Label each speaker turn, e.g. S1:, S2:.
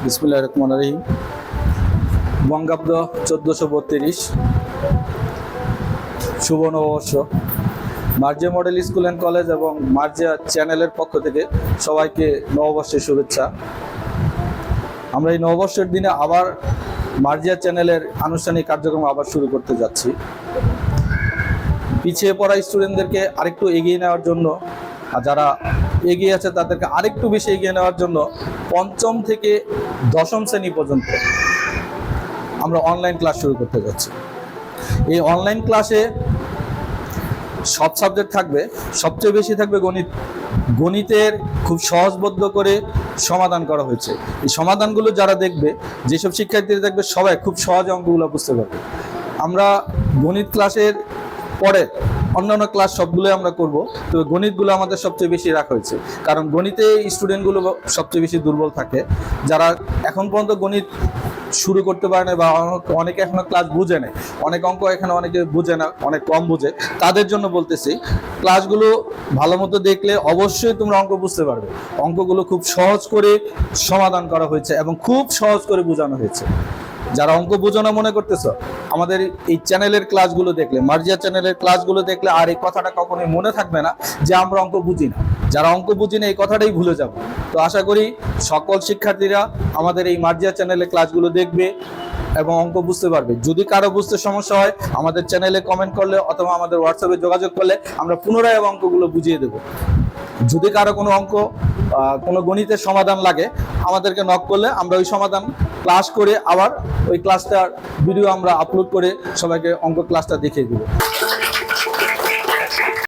S1: বিসমিল্লাহির রহমানির রহিম। বঙ্গাব্দ 1432, শুভ নববর্ষ। Marjia model school and college এবং মার্জিয়া চ্যানেলের পক্ষ থেকে সবাইকে নববর্ষের শুভেচ্ছা। আমরা এই নববর্ষের দিনে আবার মার্জিয়া চ্যানেলের আনুষ্ঠানিক কার্যক্রম আবার শুরু করতে যাচ্ছি। পিছিয়ে পড়া স্টুডেন্টদেরকে আরেকটু এগিয়ে নেওয়ার জন্য, আর যারা এগিয়ে আছে তাদেরকে আরেকটু বেশি এগিয়ে নেওয়ার জন্য পঞ্চম থেকে দশম শ্রেণী পর্যন্ত আমরা অনলাইন ক্লাস শুরু করতে যাচ্ছি। এই অনলাইন ক্লাসে সব সাবজেক্ট থাকবে, সবচেয়ে বেশি থাকবে গণিত। গণিতের খুব সহজবোধ্য করে সমাধান করা হয়েছে। এই সমাধানগুলো যারা দেখবে, যেসব শিক্ষার্থীরা দেখবে, সবাই খুব সহজে অঙ্কগুলো বুঝতে পারবে। আমরা গণিত ক্লাসের পরে অন্যান্য ক্লাস সবগুলোই আমরা করব, তবে গণিতগুলো আমাদের সবচেয়ে বেশি রাখা হয়েছে, কারণ গণিতে স্টুডেন্টগুলো সবচেয়ে বেশি দুর্বল থাকে। যারা এখন পর্যন্ত গণিত শুরু করতে পারে না বা অনেকে এখনো ক্লাস বুঝে নেয়, অনেক অঙ্ক এখানে অনেকে বুঝে না, অনেক কম বুঝে, তাদের জন্য বলতেছি ক্লাসগুলো ভালো মতো দেখলে অবশ্যই তোমরা অঙ্ক বুঝতে পারবে। অঙ্কগুলো খুব সহজ করে সমাধান করা হয়েছে এবং খুব সহজ করে বোঝানো হয়েছে। যারা অঙ্ক বোঝো না মনে করতেছ, আমাদের এই চ্যানেলের ক্লাসগুলো দেখলে, মার্জিয়া চ্যানেলের ক্লাসগুলো দেখলে আর এই কথাটা কখনোই মনে থাকবে না যে আমরা অঙ্ক বুঝি না। যারা অঙ্ক বুঝি না এই কথাটাই ভুলে যাব। তো আশা করি সকল শিক্ষার্থীরা আমাদের এই মার্জিয়া চ্যানেলের ক্লাসগুলো দেখবে এবং অঙ্ক বুঝতে পারবে। যদি কারো বুঝতে সমস্যা হয় আমাদের চ্যানেলে কমেন্ট করলে অথবা আমাদের হোয়াটসঅ্যাপে যোগাযোগ করলে আমরা পুনরায় অঙ্কগুলো বুঝিয়ে দেব। যদি কারো কোনো অঙ্ক, কোনো গণিতের সমাধান লাগে, আমাদেরকে নক করলে আমরা ওই সমাধান ক্লাস করে আবার ওই ক্লাসটার ভিডিও আমরা আপলোড করে সবাইকে অঙ্ক ক্লাসটা দেখিয়ে দেবো।